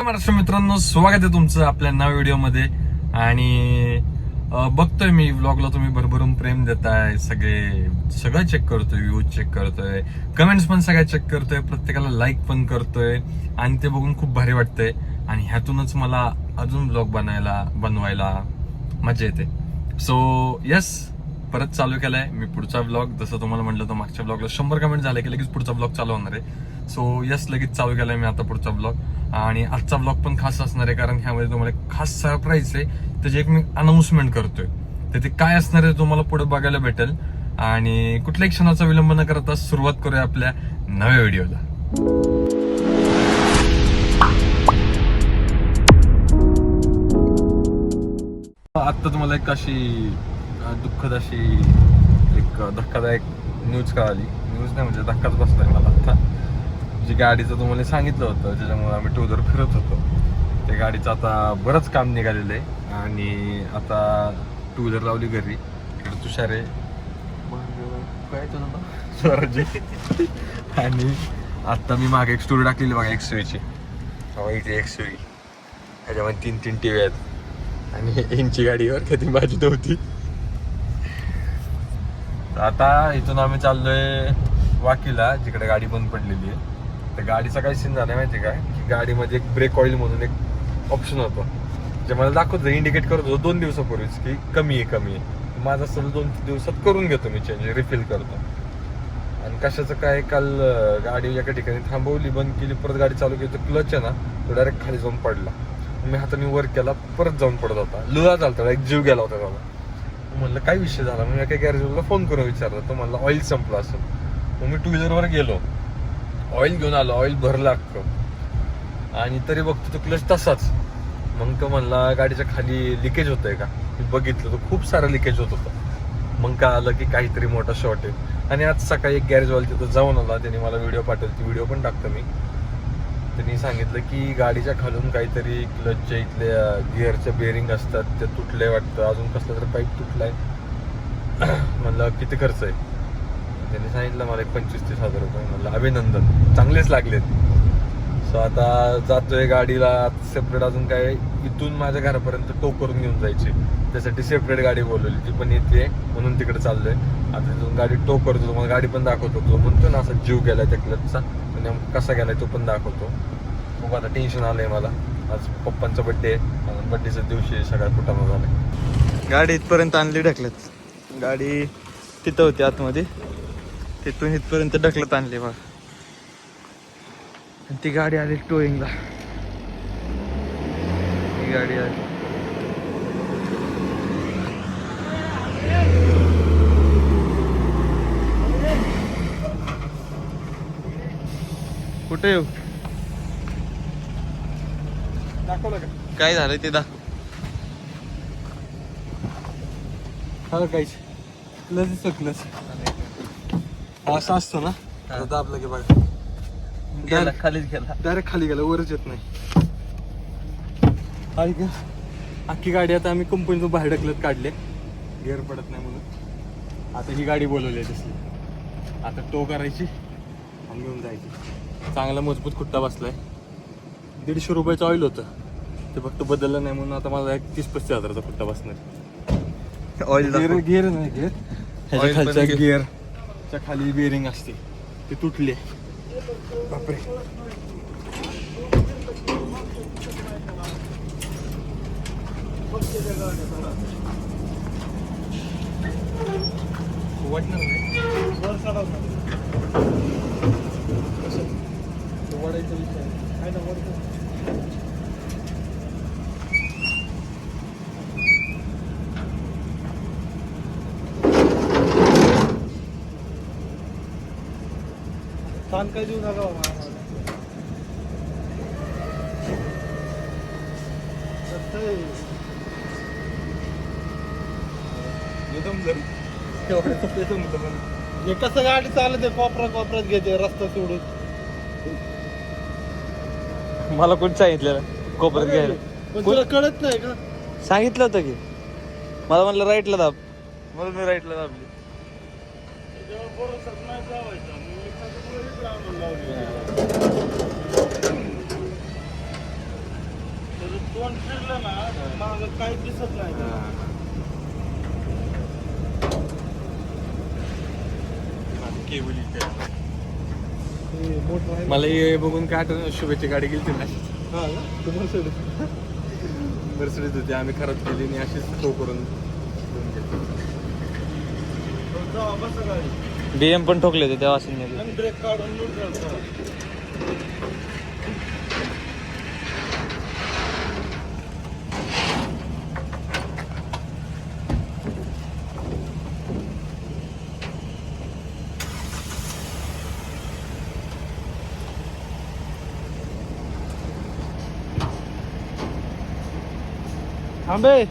महाराष्ट्र मित्रांनो, स्वागत आहे तुमचं आपल्या नव्या व्हिडिओमध्ये. आणि बघतोय मी व्लॉगला तुम्ही भरभरून प्रेम देताय, सगळं चेक करतोय, व्ह्यूज चेक करतोय, कमेंट्स पण सगळ्या चेक करतोय, प्रत्येकाला लाईक पण करतोय आणि ते बघून खूप भारी वाटतंय. आणि ह्यातूनच मला अजून व्लॉग बनवायला मजा येते. सो यस, परत चालू केलाय मी पुढचा व्लॉग. जसं तुम्हाला म्हटलं तर मागच्या व्लॉगला 100 कमेंट झाले की लगेच पुढचा व्लॉग चालू होणार आहे. सो यस, लगेच चालू केलाय मी आता पुढचा व्लॉग. आणि आजचा ब्लॉग पण खास असणार आहे, कारण ह्यामध्ये तुम्हाला एक खास सरप्राईज आहे, त्याची एक मी अनाउन्समेंट करतोय. तर ते काय असणार आहे तुम्हाला पुढे बघायला भेटेल. आणि कुठल्याही क्षणाचा विलंब न करता सुरुवात करूया आपल्या नव्या व्हिडिओला. आता तुम्हाला एक अशी दुःखद अशी एक धक्कादायक न्यूज कळाली. न्यूज नाही म्हणजे धक्काच बसलाय मला आता. जी गाडीचं तुम्हाला सांगितलं होतं, ज्याच्यामुळे आम्ही टू व्हीलर फिरत होतो, त्या गाडीचं आता बरंच काम निघालेलं आहे. आणि आता टू व्हीलर लावली घरी. इकडे तुषार आहे, काय स्वराजी. आणि आता मी मागे एक स्टोरी टाकलेली बघा XUV ची. इथे XUV, ह्याच्यामध्ये 3 TV आहेत आणि यांची गाडीवर कधी माझी नव्हती. आता इथून आम्ही चाललोय वाकीला, जिकडे गाडी बंद पडलेली आहे. तर गाडीचा काय सीन झाला माहिती काय, की गाडीमध्ये एक ब्रेक ऑइल म्हणून एक ऑप्शन होतं, जे मला दाखवत इंडिकेट करत होतं 2 दिवसापूर्वीच की कमी आहे. माझं असं 2 दिवसात करून घेतो मी, चेंज रिफिल करतो. आणि कशाचं काय, काल गाडी एका ठिकाणी थांबवली, बंद केली, परत गाडी चालू केली, तर क्लच आहे ना तो डायरेक्ट खाली जाऊन पडला. मी हाताने वर केला, परत जाऊन पडत होता, लुळा झाला, एक जीव गेला होता त्याला. म्हणलं काय विषय झाला, मी एका गॅरेजला फोन करून विचारलं, तो म्हणला ऑइल संपलं असं. मग मी टू व्हीलरवर गेलो, ऑइल घेऊन आलो, ऑइल भरलं अख्खं, आणि तरी बघतो तो क्लच तसाच. मग तो म्हणला गाडीच्या खाली लिकेज होतंय का. मी बघितलं तर खूप सारं लिकेज होत होतं. मग काय आलं की काहीतरी मोठा शॉर्ट आहे. आणि आज सकाळी एक गॅरेजवाला तिथं जाऊन आला, त्याने मला व्हिडिओ पाठवली, ती व्हिडिओ पण टाकतो मी. त्यांनी सांगितलं की गाडीच्या खालून काहीतरी क्लचच्या इथल्या गिअरच्या बेरिंग असतात ते तुटले वाटतं, अजून कसलं तरी पाईप तुटलाय. म्हणलं किती खर्च आहे. त्यांनी सांगितलं मला 25-30 हजार रुपये. म्हणलं अभिनंदन, चांगलेच लागलेत. सो आता जातोय गाडीला सेपरेट, अजून काय इथून माझ्या घरापर्यंत टो करून घेऊन जायची, त्यासाठी सेपरेट गाडी बोलवली, ती पण येते म्हणून तिकडे चाललोय. आता तिथून गाडी टो करतो, तुम्हाला गाडी पण दाखवतो. तो म्हणतो ना असा जीव गेलाय त्या क्लचचा, म्हणजे कसा गेलाय तो पण दाखवतो. खूप आता टेन्शन आलंय मला. आज पप्पांचा बड्डे आहे, बड्डेच्या दिवशी सगळ्या कुटाणा झालाय. गाडी इथपर्यंत आणली ढकलत, गाडी तिथं होती आतमध्ये, तिथून इथपर्यंत ढकलत आणली बघ. ती गाडी आली टोईंगला, ही गाडी आली. कुठे येऊ, दाखवलं का काय झालं ते दाखव. हा काहीच क्लच असं असतं ना, दाबलं की बघा गेला खालीच गेला, डायरेक्ट खाली गेला, वरच येत नाही. अख्खी गाडी आता आम्ही कंपनीतून बाहेर ढकलत काढले, गेअर पडत नाही म्हणून. आता ही गाडी बोलवली आहे तसली, आता टो करायची आणि घेऊन जायची. चांगला मजबूत खुट्टा बसलाय. 150 रुपयाचं ऑइल होतं, ते फक्त बदललं नाही म्हणून आता मला 30-35 हजाराचा खुट्टा बसणार. ऑइल गिअर नाही, ह्याच्या खालच्या गिअरच्या खाली बेरिंग असते, ते तुटले. बापरे, वाटणार नाही वाढायचा विषय आहे ना, वाढतो. ताण काय देऊ नका कसं गाडी चालत कोपऱ्यात घेते रस्ता सोडून. मला कोण सांगितलेलं कोपऱ्यात घ्यायला, पण तुला कळत नाही का. सांगितलं होतं की मला, म्हणलं राईटला दाब, म्हणून मी राईटला दाबली. तोंड फिरलं ना मागं काही दिसत नाही केबल इथे हे मोठं आहे. मला हे बघून काय आठवण शुभेची गाडी गेली ना हा ना? तुम्हाला सोडून. मर्सिडीज होती आम्ही खराब केली आणि अशीच टो करून घेऊन गेलो. जावा, बसा गाडी. BM पण ठोकले होते तेव्हा असेल नाही. आणि ब्रेक काढून न्यूट्रल करा. थांबे.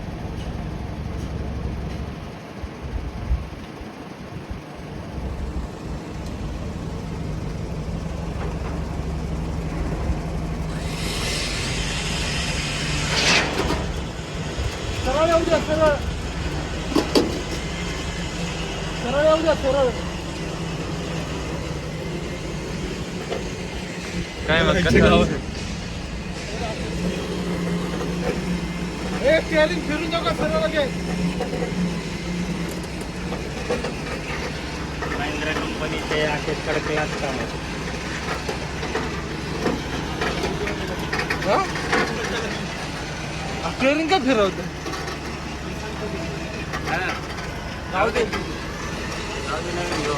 सरळ येऊ द्या, सरळ. सरळ येऊ द्या, सरळ. काय मग कसं ए स्टेअरिंग फिरून जाऊ का सरळ घे. महिंद्रा कंपनीचे असे कडकलाच काम आहे. स्टेअरिंग का फिरवतं? जाऊ दे नवीन घेऊ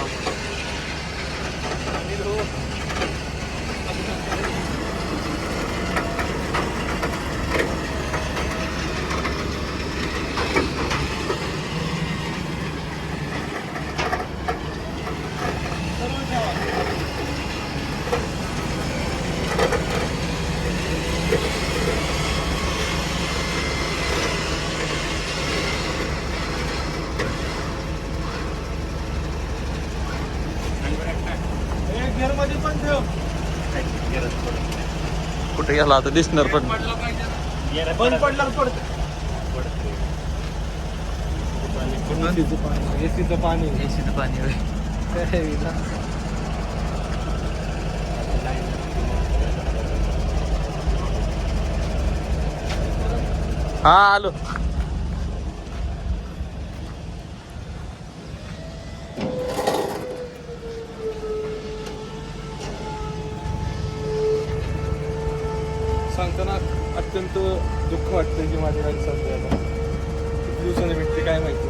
गिअर मध्ये पण ठेव. कुठे गेला आता दिसणार पण बंद पडल्यावर पडतं. एसीचं पाणी. एसीचं पाणी होय. हा आलो. सांगताना अत्यंत दुःख वाटतं की माझ्या गाडी चालते आता किती दिवसाने भेटते काय माहिती.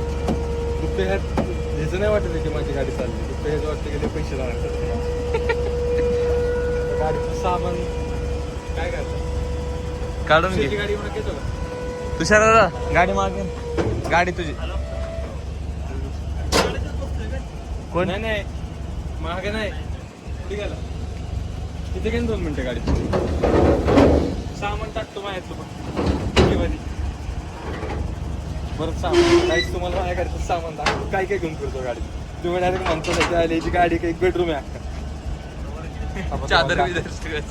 दुःख ह्यात ह्याचं नाही वाटत की माझी गाडी चालली. दुःख ह्याचं वाटतं की ते पैसे लागतात. गाडीचं सामान काय करतात काढून घे. गाडी म्हणून घेतो का तुषार दादा गाडी मागे गाडी तुझी कोण नाही नाही महाग नाही ठीक आहे तिथे काही 2 मिनिटं गाडी सामान टाकतो माझ्यातलं पण बरं सामान काहीच तुम्हाला माझ्या गाडीचं सामान दाखवतो काय काय घेऊन फिरतो गाडी. तुम्ही डायरेक्ट म्हणतो सध्या आली याची गाडी एक बेडरूम आहे अख्खा. चादर बिदर सगळं.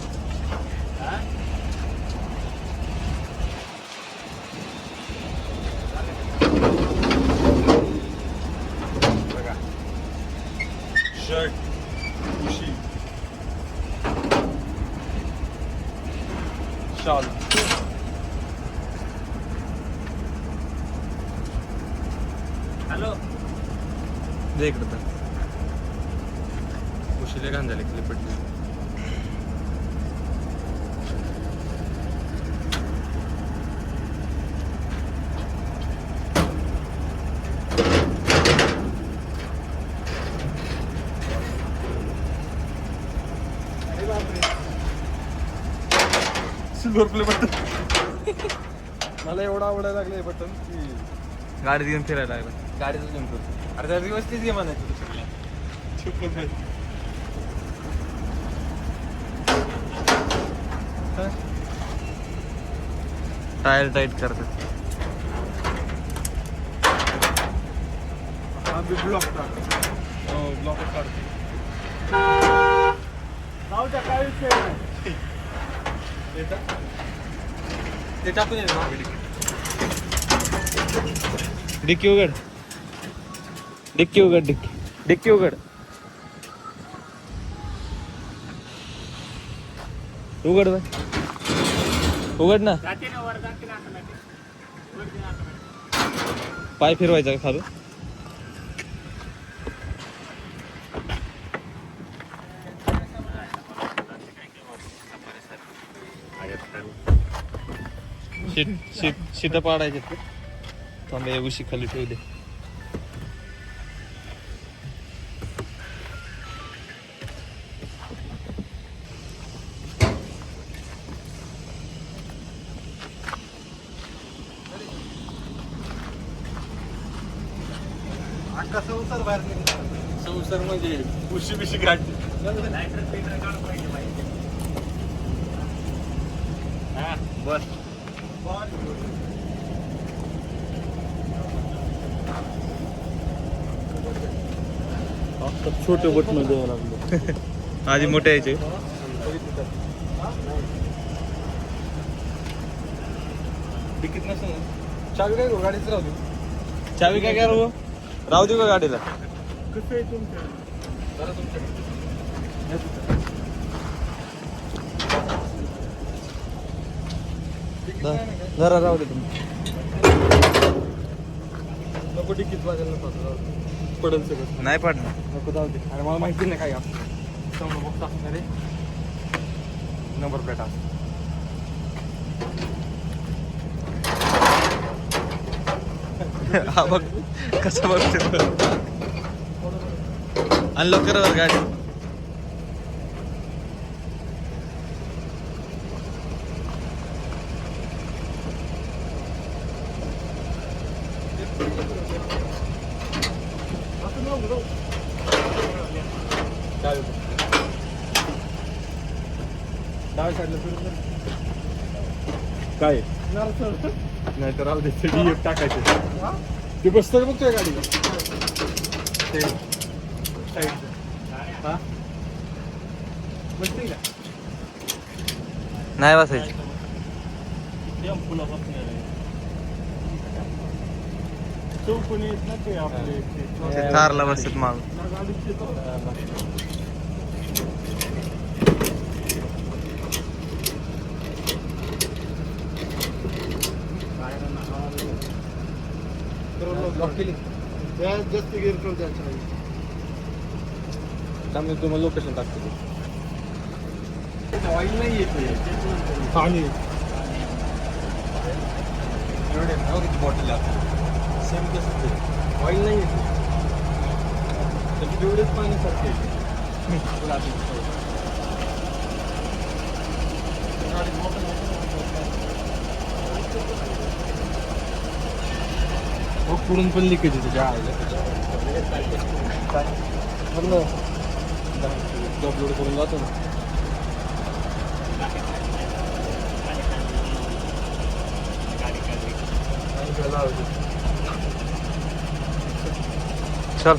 बघा शर्ट उशी शॉल हॅलो दे इकडं तर. उशीले घाण झाले क्लिप पडली. सिल्वर प्ले बटन मला एवढं आवडायला लागलं हे बटन की गाडीत घेऊन फिरायला लागला. गाडीचं जमतो. अरे त्या व्यवस्थित घे म्हणायचं चुकून नाही. टायर टाईट करतात. आम्ही ब्लॉक टाक. ब्लॉक काढतो. जाऊ द्या, काय विषय नाही. ते टाकून ये ना. डिक्की उघड. डिक्की उघड. डिक्की डिक्की उघड. उघड बाय. उघड ना, जाते ना वर जाते ना automatic. वर जाते automatic. पाय फिरवायचा का खालून? शीट पाडायचे थांबे, उशी खाली ठेवले. संसार बाहेर निघाला. संसार म्हणजे उशी बिशी काढते. लायटर पेटर काढून पाहिजे माहिती. हा बस. छोटे बटन द्यावं लागलं. आधी मोठे यायचे. तिकीट नसेल ना, चावी काय करू? गाडीच राहू दे. चावी काय करू? राहू देऊ का गाडीला? कसं आहे तुमचं? जरा तुमच्याकडे. जरा राहू दे तुम्ही. नको तिकीट वाजायला नको, पडेल सगळं. नाही पडणार. नको जाऊ दे. अरे मला माहिती नाही काय आपण समोर बघता असणार रे, नंबर प्लेट असं. हा बघ कसं बघतो. अनलॉक कर बरं गाडी. डाव्या साईडला फिरून जा. काय नाही तर राहू दे, ते DF टाकायचे. ते बसतं का बघतोय गाडी ते साईड. हा बसते का? नाही बसायची. चौकोनी आहेत ना ते आपले ते कारला बसत माग. लॉक केली. जास्त गिअर कर द्यायचं. त्यामुळे तुम्हाला लोकेशन टाकतो. ऑइल नाही येते पाणी एवढे बॉटल सेम तसंच ऑइल नाही येते, तेवढेच पाणी सारखे पुढून पण लिकेज येते त्या अपलोड करून जातो ना. चल.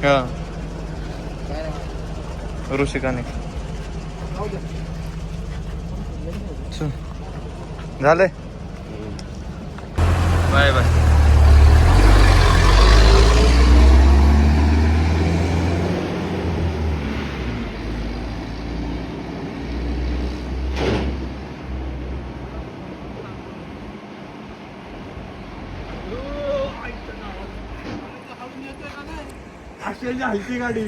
हा ऋषिकाने झालंय. Bye bye. हलकी गाडी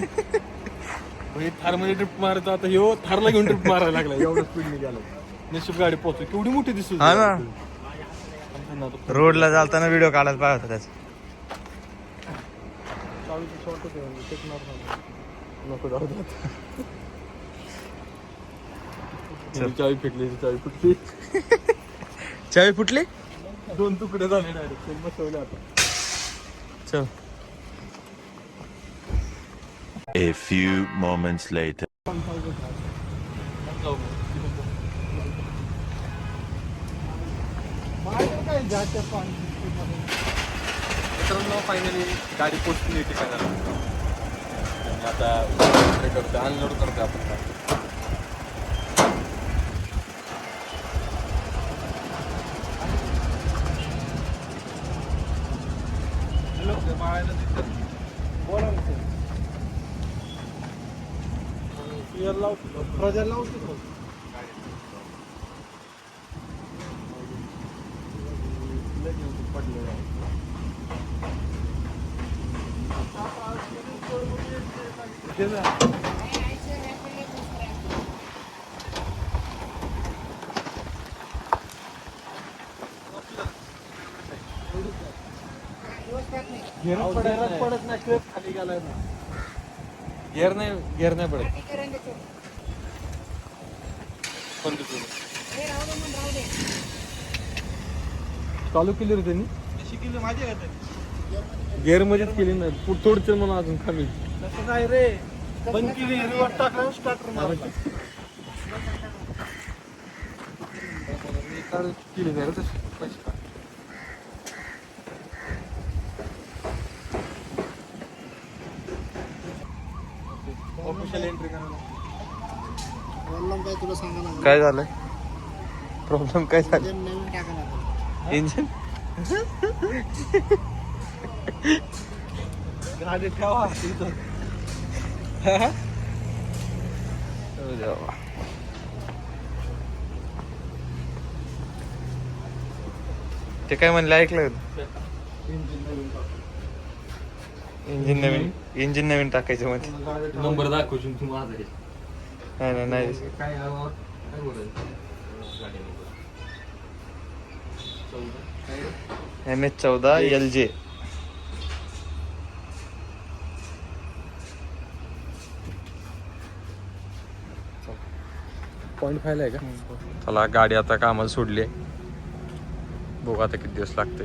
थार मध्ये ट्रिप मारतो आता. ह्यो थारला घेऊन ट्रिप मारायला लागला, एवढं स्पीडने गेलो. नशीब गाडी पोहोचली, केवढी मोठी दिसत हा ना. रोडला चालताना व्हिडिओ काढायला पाहिजे होता त्याचा. नको जाऊ दे. चावी फेकली, चावी फुटली. चावी फुटली. 2 तुकडे झाले डायरेक्ट. बसवले आता. चल. A few moments later. मित्रांनो फायनली गाडी पोचली ठिकाणाला. आता करतो, अनलोड करतो आपण. बोला ना प्रजा लावतो पडत नाही खाली गेलाय ना. गेअर नाही पडत. कोणतं तू? चालू केली रे त्यांनी. कशी केली माझी आहे ते. गेअर मध्येच केली ना. थोडं म्हणून अजून कमी. तसं नाही रे, बंद केली रिवर्स टाकलं स्टार्टर मारला. केली नाही रे तशी. पैसे टाक. ऑफिशियल एंट्री करायला. प्रॉब्लेम काय तुला सांगा ना. काय झालंय? प्रॉब्लेम काय झालं? नवीन टाकायला. इंजिन गाडी ठेवा इथं. ते काय म्हणलं ऐकलं? इंजिन नवीन टाकायचं मध्ये. नंबर दाखवशील तू माझा हे. नाही काय काय बोलायचं MS14 LJ. .5 आहे का? चला गाडी आता कामाला सोडली. बघू आता किती दिवस लागते.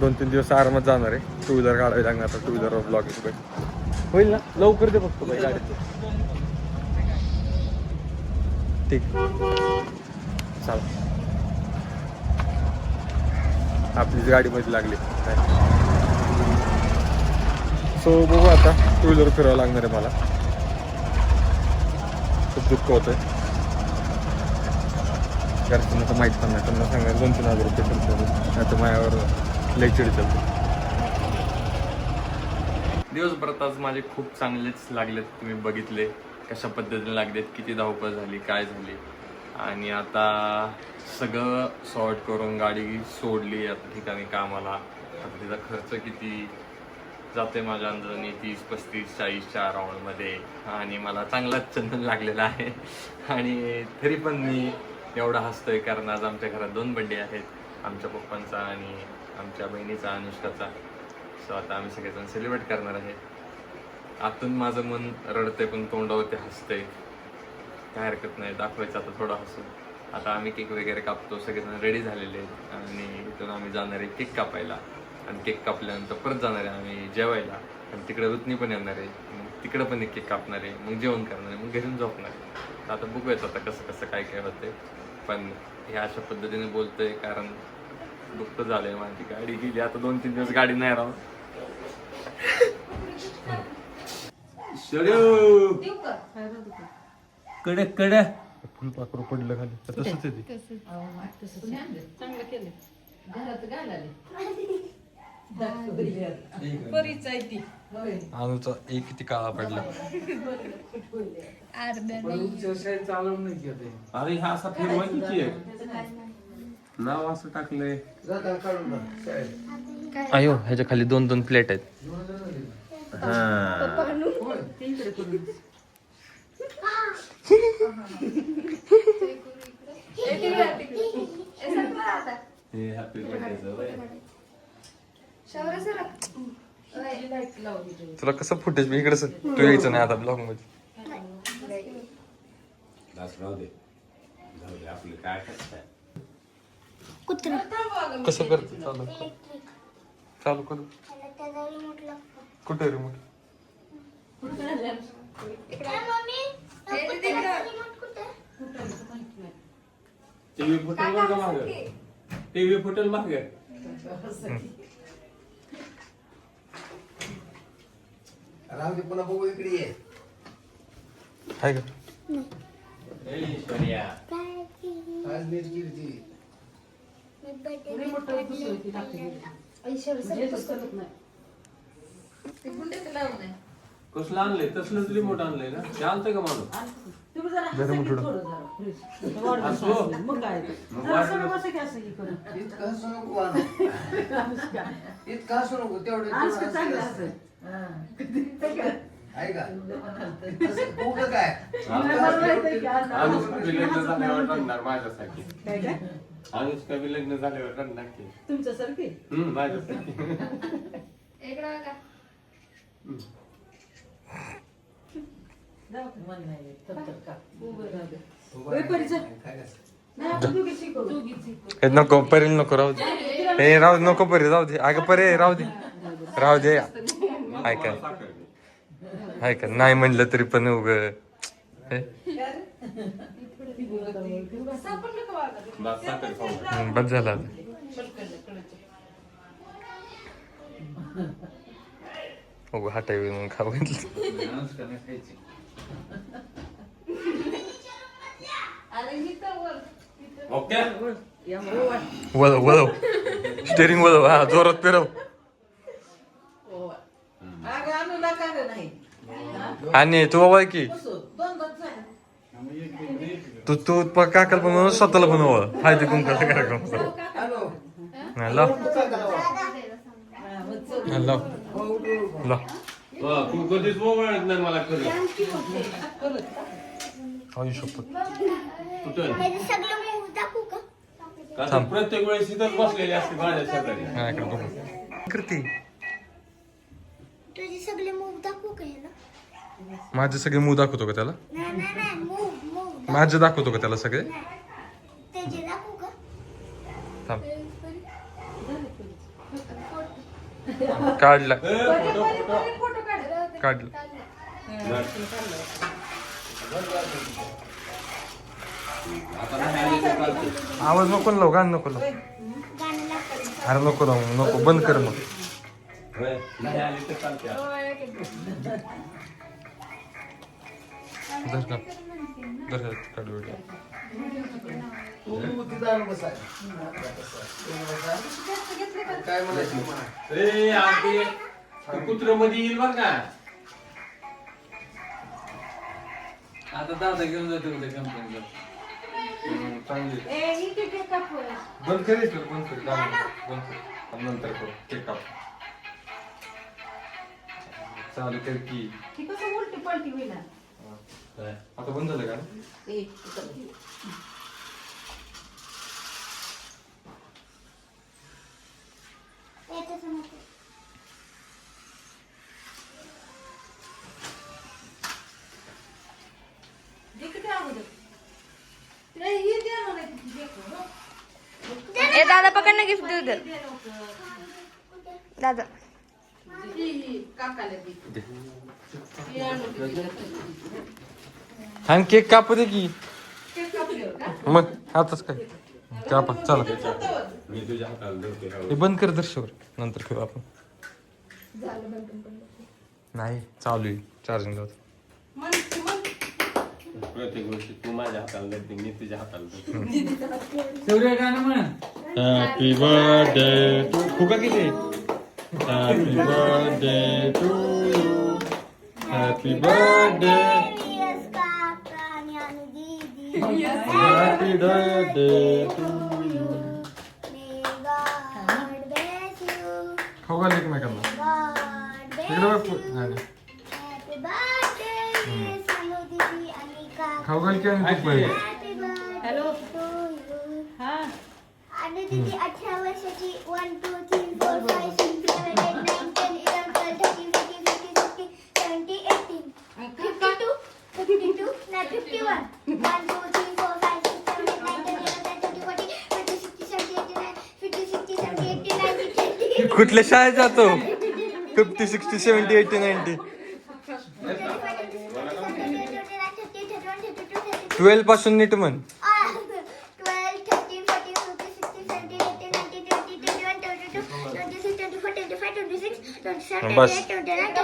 2-3 दिवस आरामात जाणार आहे. 2 व्हीलर काढावी लागणार आता. 2 व्हीलर ब्लॉगिंग होईल ना. लवकर दे फक्त बाई गाडी. ठीक चालेल. आपलीच गाडीमध्ये लागली. सो बघू आता 2 व्हीलर फिरावं लागणार आहे मला. खूप दुःख होतंय. घरच्यांना तर माहीत पण नाही. त्यांना सांगायला 2-3 हजार रुपये खर्च होतो. नाही तर माझ्यावर लई चिड चालतो. दिवसभरात आज माझे खूप चांगलेच लागलेत. तुम्ही बघितले कशा पद्धतीने लागलेत, किती धावपळ झाली, काय झाली. आणि आता सगळं सॉर्ट करून गाडी सोडली आता ठिकाणी कामाला. आता तिचा खर्च किती जाते माझ्या अंदाजाने 30-35-40च्या राऊंडमध्ये. आणि मला चांगलाच चंदन लागलेला आहे. आणि तरी पण मी एवढा हसतोय कारण आज आमच्या घरात 2 बड्डे आहेत. आमच्या पप्पांचा आणि आमच्या बहिणीचा अनुष्काचा. सो आता आम्ही सगळेजण सेलिब्रेट करणार आहे. आतून माझं मन रडतंय पण तोंडावरती हसतंय. काय हरकत नाही, दाखवायचं आता थोडं हसून. आता आम्ही केक वगैरे कापतो. सगळेजण रेडी झालेले आहेत. आणि इथून आम्ही जाणार आहे केक कापायला. आणि केक कापल्यानंतर परत जाणार आहे आम्ही जेवायला. आणि तिकडे रुत्नी पण येणार आहे. मग तिकडं पण एक केक कापणार आहे. मग जेवण करणार आहे. मग घरून झोपणार आहे. आता बघूयाच आता कसं काय होतंय. पण हे अशा पद्धतीने बोलतोय कारण दुःख झालंय. माझी गाडी गेली. आता 2-3 दिवस गाडी नाही राहून. कडे फुलपाखरू पडलं खाली. तसंच आहे ते. चांगलं केलं घरात घालाले. अनुचा एक किती काळा पडला. अरे हा असा फिरवा किती आहे. नाव असं टाकलंय. अयो ह्याच्या खाली 2-2 प्लेट आहेत. तुला कसं फुटेज मी इकडे तू यायचं नाही आता ब्लॉग मध्ये. कसं करत चालू करू. कुठे रिमोट? टीव्ही फुटेल बघा मागे. टीव्ही फुटेल मागे. राहू दे, पुन्हा बघू इकडे ये. आहे का? ऐश्वर्या आज मिरची ती. कसलं आणलंय तसलंच रिमोट आणलंय ना ते आणतंय का माणूस तुम्ही जरा हसा की थोडं जरा फ्रेश. वाढदिवस असो. असेल, मग काय तर. मग जरा सरळ वाढदिवस. बसा की असं की करून. इतकं हसू नको आणू. अनुष्का. इतकं हसू नको तेवढं अनुष्का हसू चांगलं असतं. असेल. हा. किती काय? आहे का काय तसं कुठं काय अनुष्का बी लग्न झाल्यावर रडणार माझ्यासाठी काय? अनुष्का बी लग्न झाल्यावर रडणार की तुमच्यासारखी? माझ्यासाठी जाऊ दे, मन नाही येत. थरथर का. उभं राहू दे. होय, परिचय. नाही, आपण दोघी शिकवू. हे नको परी नको राहू दे. हे राहू दे, नको परी राहू दे. अगं परी राहू दे राहू दे ऐका ऐका नाही म्हणलं तरी पण उग बस साखर खाऊ बस झाला उग हाटा म्हणून खाऊ घातलं. अरे ही तर वर. ओके या वर वाट. वळव वळव स्टेरिंग वळव हा जोरात फिरव वर. अगं, अनुला का गं नाही? आणि तू बाबा की बसव. दोन झाले. तू काकाला पण म्हणून स्वतःला पण वळ हळदी कुंकाचा कार्यक्रम हॅलो हा, लाव हा, मग चल. हा, लाव लाव तू कधीच ओळख नाही मला खरं आयु शपथ कुठं सगळं मूव दाखवू का का तर प्रत्येक वेळेस इथंच बसलेली असते माझ्या शेजारी हा, इकडे बघू. करते तुझे सगळे मूव दाखवू का ह्याला माझे सगळे मूव दाखवतो का त्याला नाही नाही नाही मूव मूव माझे दाखवतो का त्याला सगळे त्याचे दाखवू का थांब काढला फोटो काढ. काढलं आवाज नको ना लावू गाणं नको लावू गाणं लागतं अरे नको लावू नको बंद कर मग नाही आली तर चालते धर का धर काढू व्हिडिओ. तू तिथं आणून बसाय काय म्हणायचं तुम्हाला? ए आरती कुत्र मध्ये येईल बर का आता दादा घेऊन जाते उद्या कंपनीला. चांगली ए, ही केक कापू. बंद करायचं बंद कर गाणं बंद कर नंतर करू केक काप चालू कर की ही कसं उलटी पलटी होईल ना? आता बंद झालं का ए, इथं. येतच नको दे किती अगोदर. तिला ही द्या ना, नाही ती देखो, हं. ए दादा पकड ना गिफ्ट देऊ दे दे लवकर. दादा ही काकाला दे. ही आणून दे. आणि केक कापू दे की केक कापल्यावर का? मग आताच काय कापा चला मी तुझ्या हाताला धरते हे बंद कर दर्शवर नंतर करू आपण नाही चालू आहे चार्जिंग लावतो मन मन प्रत्येक गोष्टी तू माझ्या हाताला धरते मी तुझ्या हाताला धरते सूर्य गाणं म्हण. हॅपी बर्थडे टू फुका किती happy birthday to you happy birthday yes काका आणि अनु दीदी happy birthday to you may God bless you खाऊ घाल एकमेकांना गॉड तिकडे बघ ब्लेस यू नाही, हॅपी बर्थडे अनु दीदी आणि काका खाऊ घाल की आणि तू पहिले happy birthday hello. To you हा आणि दीदी 18 वर्षाची 1 2 3 4 5 6 7 8 9 10 11 12 13 14 15 16 17 18 52 52 नाही 51 1 2 3 4 5 6 7 8 9 10 11 12 13 14 15 16 17 18 50 60 70 80 90 20 कुठल्या शाळेत जातो 50 60 70 80 90 12 पासून नीट म्हण 12 13 14 15 16 17 18 19 20 21 22 23 24 25 26 27 बस. 28 29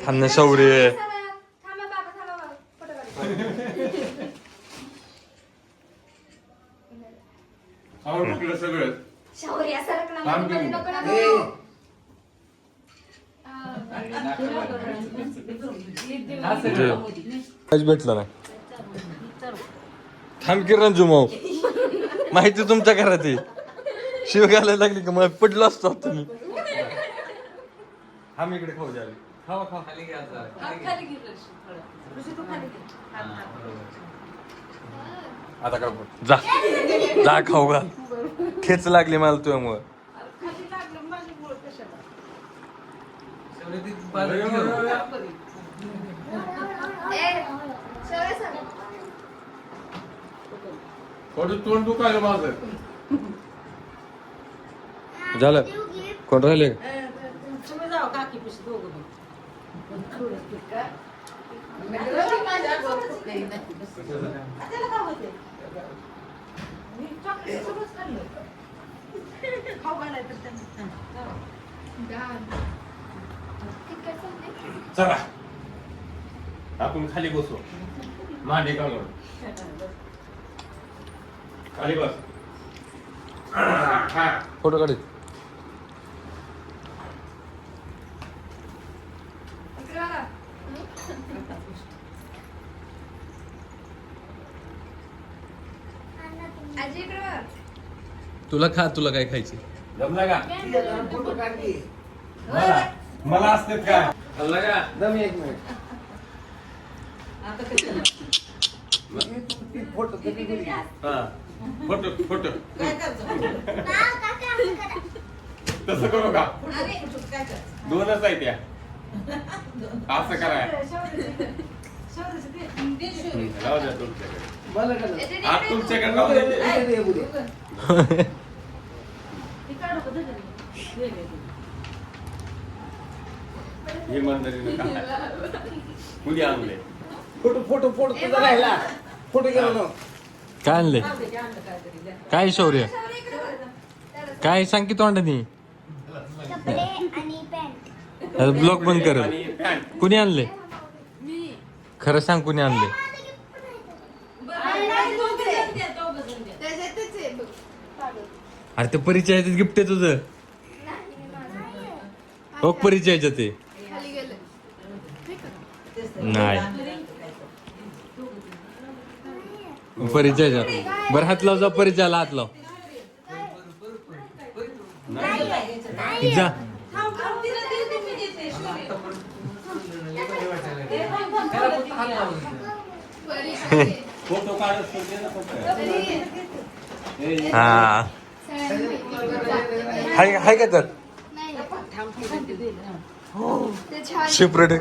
थांब ना शौर्य आवडलं सगळं शौर्य सरकला थांब मध्ये की. नको ना ए, काहीच भेटलं नाही. थांब की रंजू माऊ, माहिती तुमच्या घरात आहे. शिव घालायला लागली का मग पडलो असतो तुम्ही. हा मी इकडे खाऊ द्या. खावा खावा. खाली घे ऋषी, तू खाली घे. आता का जा जा खाऊ घाल. खेच लागली मला तुझ्यामुळं. खाली लागलं माझी मुळ कशाला. तोंड दुखायला माझं. झालं कोण राहिले? तुम्ही जाऊ काकी पिशी दोघं बघ. त्याला काय होते? मी चॉकलेट सगळंच खाल्लं. खाऊ घालायचं त्यांना. चला आपण खाली बसू. मांडी घालून खाली बस. फोटो काढ. तुला खा, तुला काय खायची? जमला का? मला असतात का? जमला का? दम एक मिनिट. आता कशाला? फोटो किती दिली? हा. फोटो फोटो काय करायचं? तसं करू का? काय करायचं? दोनच आहे त्या. असं करा. राहू द्या तुमच्याकडे. मला का नाही? आज तुमच्याकडे राहू द्या. इकडे ये बुडी. हे मंदिर कुणी आणले? फोटो फोटो फोटो तुझा राहिला. फोटो गेलो ना. काय आणले? काय शौर्य? काय सांग की तोंडानी? कपडे आणि पॅन्ट. ब्लॉक बंद कर. आणि पॅन्ट. कुणी आणले? खरं सांग कुणी आणले? अरे ते परिचयाचं गिफ्ट आहे तुझं. हो परिचयाचं ते नाही परिचयाच्या. बरं हात लाव, जा परिचयाला हात लाव. जा फोटो काढत होते ना फोटो. हा हाय का तर शिपरेट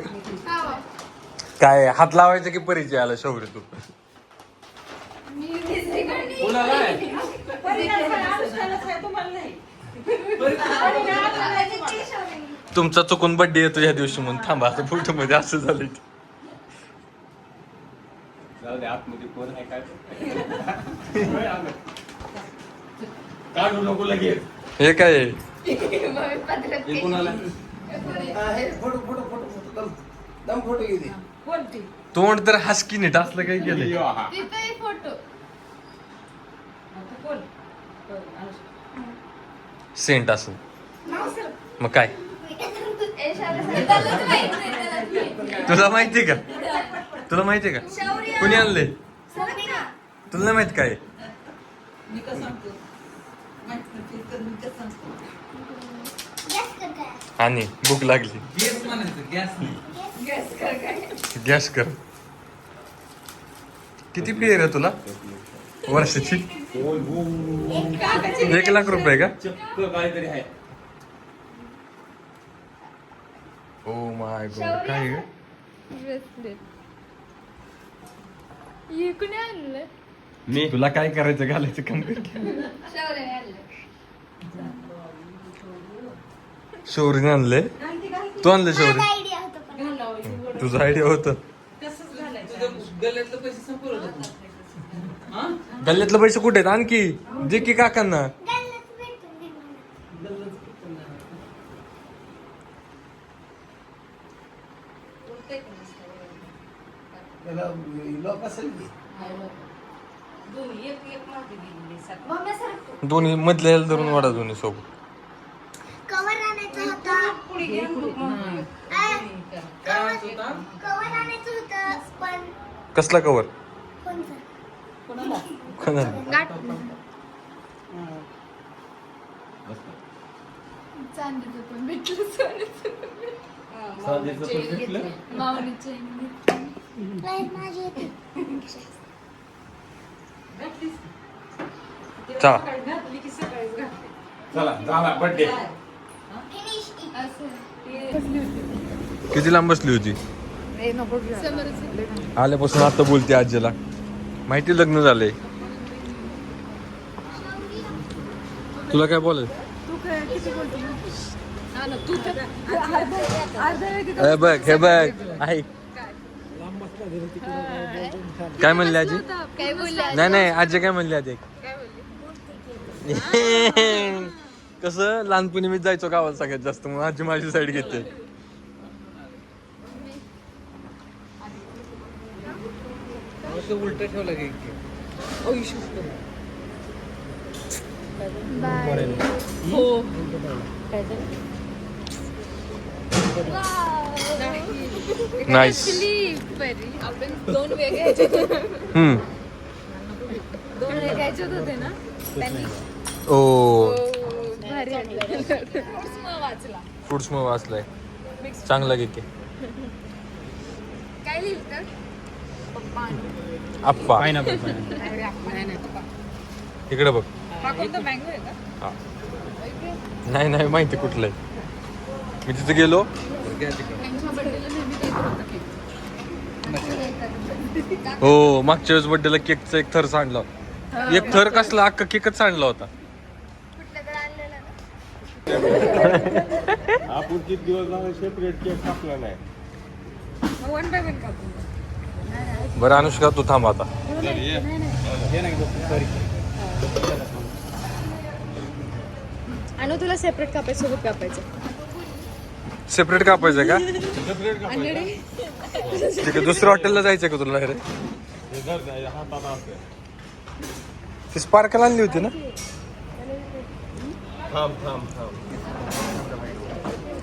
काय हात लावायचं की परिचय आला शौर्य तू. कोणाला आहे? तुमचा चुकून बर्थडे येतो या दिवशी म्हणून थांबा. आता फोटो मध्ये असं झालं. जाऊ दे आतमध्ये कोण आहे काय? काढू नको लगेच. हे काय आहे? हे कोणाला? हा, हे फोटो फोटो फोटो फोटो दम दम फोटो घेऊ दे. कोणती? तोंड तर हसकी नीट असलं काय केलंय? यो, हा. आता कोण? सेंट असं मग काय तुला माहितीये का? तुला माहितीये का कुणी आणले? तुला नाही माहित काय? मी कसं सांगतो? मी कसं सांगतो? आणि भूक लागली. गॅस कर. किती फी आहे रे तुला वर्षाची? 1,00,000 रुपये का? चक्क काहीतरी आहे. ओ माय गॉड काय ग? मी तुला काय करायचं घालायचं काम कर. शौर्यने आणले. तू आणले शौर्य? माझा आयडिया होता पण. तुझं आयडिया होत. तसंच घालायचं. गल्ल्यातलं पैसे संपवलं होतं. गल्ल्यातलं पैसे कुठे आहेत? आणखी जे की काकांना. गल्ल्यात भेटून दे मला. त्याला लॉक असेल की. दोन्ही एक एक मागे गेलेले सात. मम्मी सरकतो. दोन्ही मधल्या धरून वाडा दोन्ही सोबत. कवर आणायचा होता. पुढे घे. ए, कवर आणायचं होतं पण कसला कवर? कोणतं? कोणाला? गाठ चांदीचं पण भेटलं, सोन्याचं पण चांदीचं पण भेटलं? माऊली चेन नाही माझी होती. चला घातली की सकाळीच घातली. चला झाला बर्थडे. फिनिश असं किती लांब बसली होती? समोरच आल्यापासून आता बोलते आजीला. माहिती लग्न झालंय. तुला काय बोलाय? हा ना, तू तर अर्धा वेळ तिथं हे बघ हे बघ ऐक काय म्हणली आजी? काय बोलल्या? नाही नाही आजी काय म्हणली आजी? काय बोलली? कसं लहानपणी मी जायचो गावाला सगळ्यात जास्त, मग आजी माझी साईड घेते. उलट ठेवलं की नाईस. आपण दोन वेगळे ह्याच्यात दोन वेगळे ह्याच्यात होते ना, त्यांनी ओ भारी वाचला. फ्रुट्स मग वाचलाय. चांगला केक आहे. काय लिहिलं तर पप्पा आप्पा इकडे बघ. हा कोणता मँगो आहे का? हा. नाही नाही माहिती कुठलं आहे. मी तिथे गेलो. त्यांच्या बर्थडेला नेहमी काहीतरी होतं केक. हो मागच्या वेळेस बर्थडेला केकचा एक थर सांडला. एक थर कसला अख्खा केकच सांडला होता. कुठलं तर आणलेलं ना. आपण किती दिवस झाले सेपरेट केक कापला नाही. वन बाय वन कापून. बरं अनुष्का तू थांब आता. आणू तुला सेपरेट कापायचं, सोबत कापायचं. सेपरेट कापायचं का? ठीक आहे. दुसऱ्या हॉटेलला जायचं का तुला? रे ती स्पार्कल आणली होती ना? थांब थांब थांब.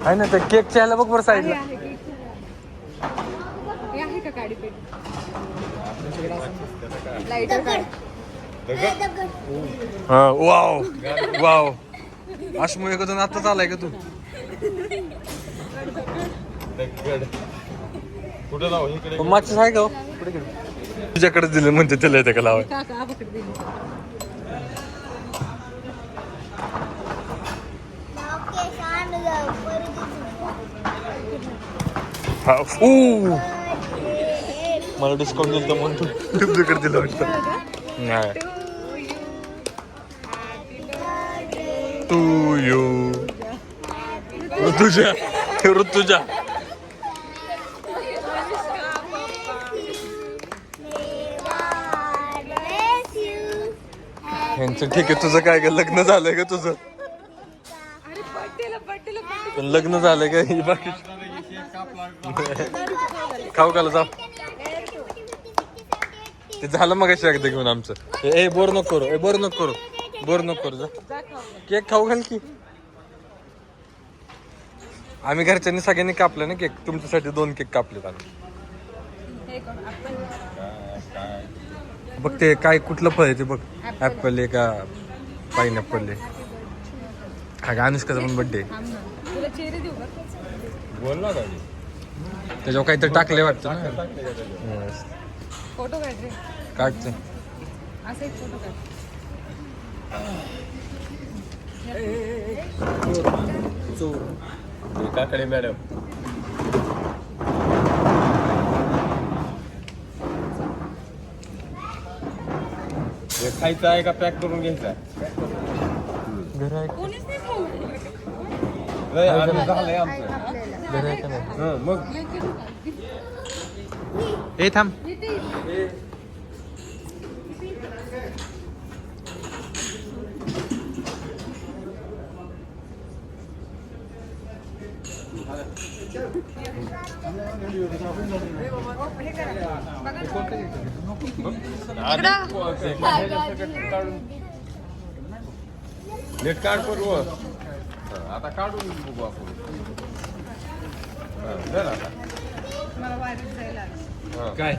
आहे ना त्या केकच्या ह्याला बघ बरं साईडला. हे आहे का काडी पेट? लाईटर काढ. दगड. हा वाव वाव. अश्मय कधून आताच आलाय का तू? कुठं लावू? इकडे मागचं आहे का हो? पुढे गेलो. तुझ्याकडे दिलं म्हणते त्याला येते का लावाय? काका आबाकडे दिली. ओके छान जाऊ. परत हा ऊ मला डिस्काउंट दिलं तर म्हणून तुझ्याकडे दिलं वाटतं. नाही टू यू ऋतुजा ऋतुजा. यांचं ठीक आहे. तुझं काय ग लग्न झालंय का तुझं? पण लग्न झालंय का? ही बाकी खाऊ खाला जाऊ. ते झालं मग अशी एकदा घेऊन आमचं. ए बोर नको करू. ए बोर नको करू. बोर नको करू. जा केक खाऊ घाल की. आम्ही घरच्यांनी सगळ्यांनी कापलं ना केक. तुमच्यासाठी 2 केक कापलेत आम्ही. बघ ते काय कुठलं फळ आहे ते बघ. ऍपल आहे का पाईनॅपल आहे? हा का अनुष्काचा पण बर्थडे. तुला चेहरे देऊ का? बोल ना गाडी. त्याच्यावर काहीतरी टाकले वाटतं ना. फोटो काढ रे. काढते. असा एक फोटो काढ. काकडे मॅडम. हे खायचं आहे का पॅक करून घ्यायचं आहे? घर आहे कोणीच नाही खाऊ. नाही आम्ही झालंय आमचं. घर आहे का नाही? हं, मग ए थांब. नेट काढ करू. आता काढून बघू आपण. हं, झालं आता. मला वारीत जायला काय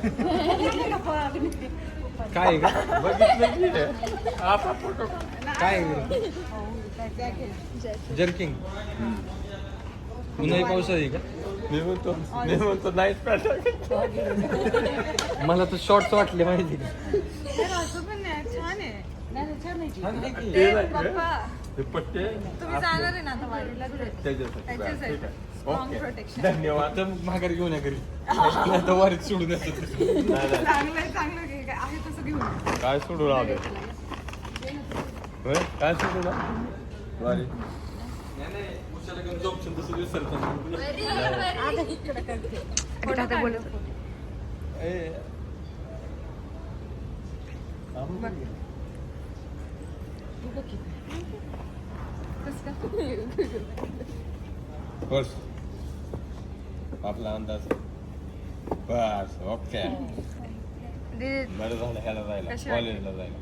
काय का काय जर्किंग उन्हाळी पावसाळी का मी म्हणतो नाहीच पॅटर्न. मला तर शॉर्ट्स वाटले माहिती का असं पण नाही छान आहे छान आहे की? पप्पा हे पट्टे तुम्ही जाणार आहे ना आता वारीला त्याच्यासाठी स्ट्रॉंग प्रोटेक्शन धन्यवाद. आता माघारी घेऊन या घरी नाही तर वारीत सोडून येतो चांगलं आहे आहे तसं घेऊन काय सोडून आले काय सोडून वारी आता बोलत बस आपला अंदाज बस ओके बरं झालं ह्याला जायला कॉलेजला जायला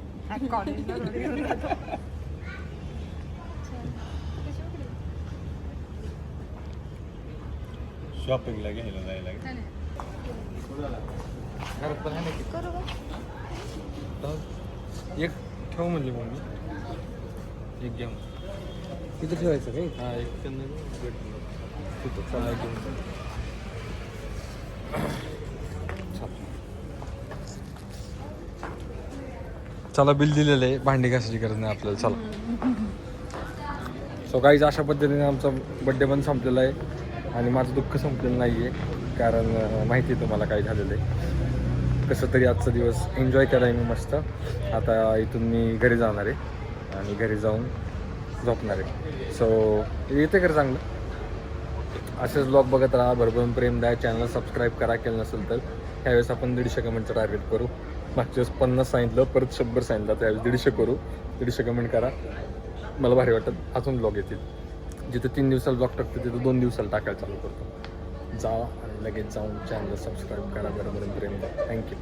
शॉपिंगला घ्यायला जायला एक ठेव म्हणली मम्मी एक घ्या तिथं ठेवायचं काय हा एक त्यांना तिथं चला घेऊन चला बिल दिलेलं आहे भांडी घासायची गरज नाही आपल्याला चला सो काहीच अशा पद्धतीने आमचा बड्डे पण संपलेला आहे आणि माझं दुःख संपलेलं नाही आहे कारण माहिती आहे तुम्हाला काय झालेलं आहे कसं तरी आजचा दिवस एन्जॉय केला आहे मी मस्त आता इथून मी घरी जाणार आहे आणि घरी जाऊन झोपणार आहे सो येते कर चांगलं असेच ब्लॉग बघत राहा भरभरून प्रेम द्या चॅनल सबस्क्राईब करा केलं नसेल तर ह्यावेळेस आपण 150 कमेंटचं टार्गेट करू मागच्या वेळेस 50 सांगितलं परत 100 सांगितलं त्यावेळेस 150 करू 150 कमेंट करा मला भारी वाटतं अजून ब्लॉग येतील जिथं 3 दिवसाला ब्लॉग टाकतो तिथं 2 दिवसाला टाकायला चालू करतो जा आणि लगेच जाऊन चॅनल सबस्क्राईब करा भरभरून प्रेम द्या थँक्यू